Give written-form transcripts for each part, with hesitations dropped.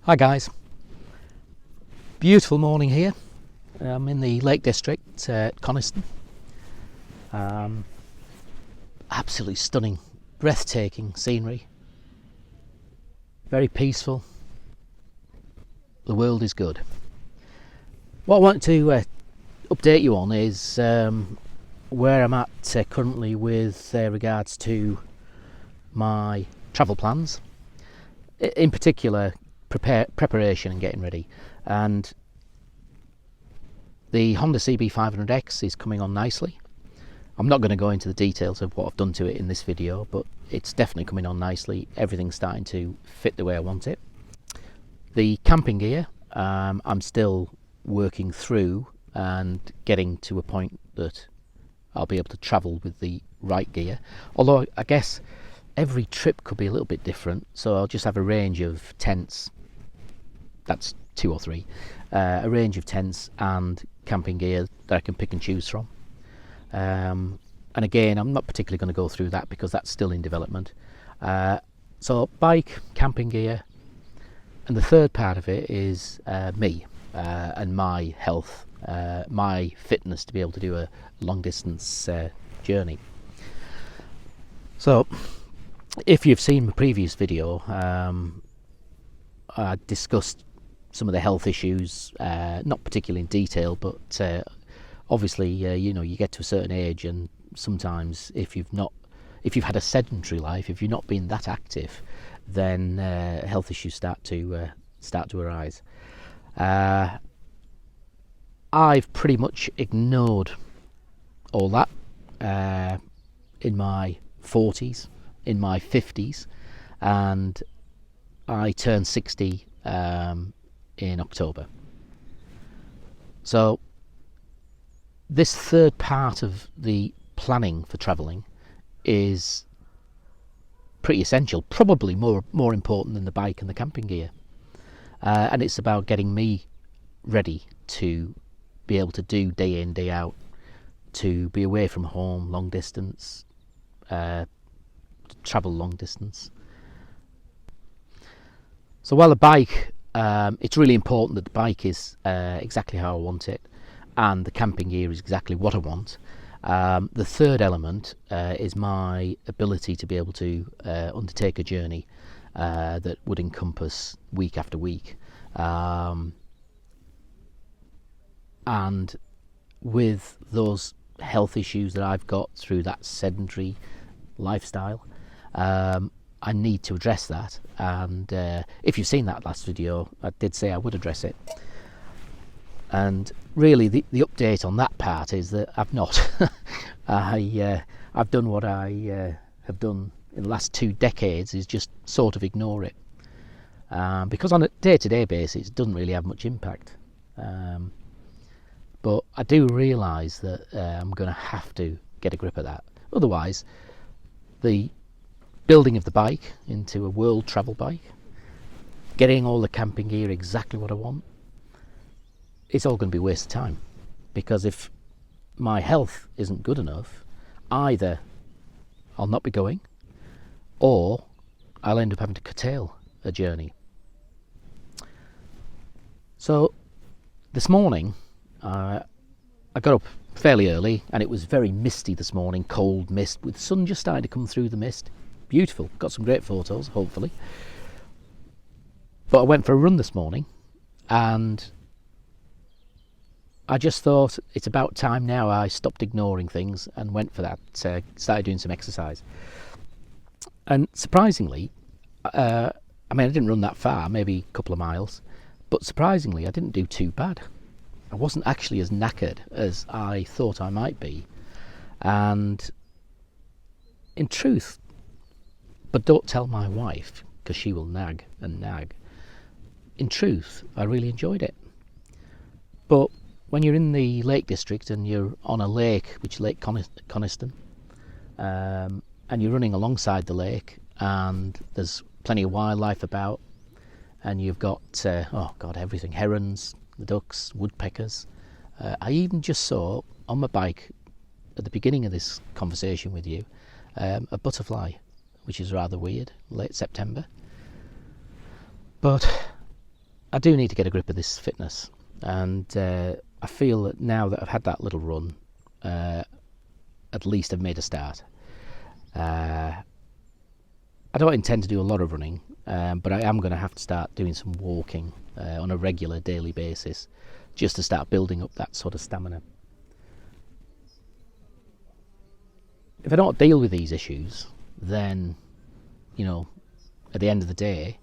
Hi guys, beautiful morning here. I'm in the Lake District at Coniston. Absolutely stunning, breathtaking scenery, very peaceful. The world is good. What I want to update you on is where I'm at currently with regards to my travel plans, in particular preparation and getting ready. And the Honda CB500X is coming on nicely. I'm not going to go into the details of what I've done to it in this video, but it's definitely coming on nicely. Everything's starting to fit the way I want it. The camping gear, I'm still working through and getting to a point that I'll be able to travel with the right gear. Although I guess every trip could be a little bit different, so I'll just have a range of tents. That's 2 or 3. A range of tents and camping gear that I can pick and choose from. And again, I'm not particularly going to go through that because that's still in development. So bike, camping gear, and the third part of it is me and my health, my fitness to be able to do a long distance journey. So if you've seen my previous video, I discussed some of the health issues, not particularly in detail, but obviously you know, you get to a certain age and sometimes if you've had a sedentary life, if you've not been that active, then health issues start to arise. I've pretty much ignored all that in my 40s, in my 50s, and I turned 60 in October. So this third part of the planning for travelling is pretty essential, probably more important than the bike and the camping gear, and it's about getting me ready to be able to do day in, day out, to be away from home, long distance, travel long distance. So while the bike, it's really important that the bike is exactly how I want it, and the camping gear is exactly what I want. The third element is my ability to be able to undertake a journey that would encompass week after week. And with those health issues that I've got through that sedentary lifestyle, I need to address that. And if you've seen that last video, I did say I would address it. And really the update on that part is that I've not. I've done what I have done in the last 2 decades, is just sort of ignore it, because on a day-to-day basis it doesn't really have much impact. But I do realise that I'm going to have to get a grip of that. Otherwise, the building of the bike into a world travel bike, getting all the camping gear exactly what I want, it's all going to be a waste of time. Because if my health isn't good enough, either I'll not be going, or I'll end up having to curtail a journey. So this morning I got up fairly early, and it was very misty this morning, cold mist with the sun just starting to come through the mist. Beautiful, got some great photos hopefully. But I went for a run this morning, and I just thought it's about time now I stopped ignoring things and went for that, started doing some exercise. And surprisingly, I didn't run that far, maybe a couple of miles, but surprisingly I didn't do too bad. I wasn't actually as knackered as I thought I might be. And in truth, but don't tell my wife because she will nag and nag, in truth I really enjoyed it. But when you're in the Lake District and you're on a lake, which is Lake Coniston, and you're running alongside the lake, and there's plenty of wildlife about, and you've got everything: herons, the ducks, woodpeckers. I even just saw on my bike at the beginning of this conversation with you a butterfly, which is rather weird, late September. But I do need to get a grip of this fitness, and I feel that now that I've had that little run, at least I've made a start. I don't intend to do a lot of running, but I am going to have to start doing some walking on a regular daily basis, just to start building up that sort of stamina. If I don't deal with these issues, then, at the end of the day,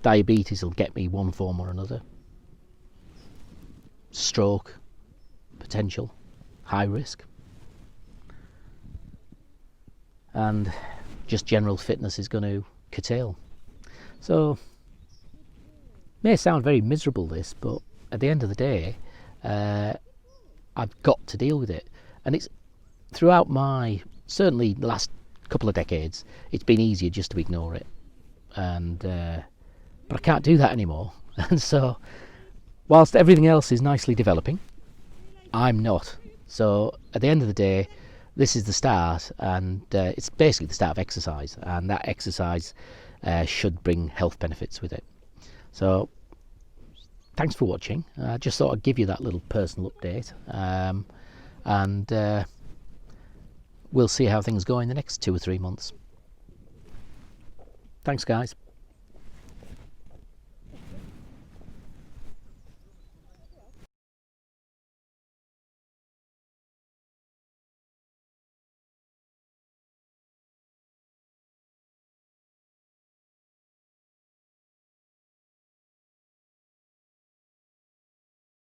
diabetes will get me one form or another. Stroke, potential, high risk. And just general fitness is going to curtail. So, may sound very miserable this, but at the end of the day, I've got to deal with it. And it's throughout certainly the last couple of decades, it's been easier just to ignore it. And but I can't do that anymore. And so, whilst everything else is nicely developing, I'm not. So at the end of the day, this is the start, and it's basically the start of exercise, and that exercise should bring health benefits with it. So thanks for watching. I just thought I'd give you that little personal update, and we'll see how things go in the next 2 or 3 months. Thanks, guys.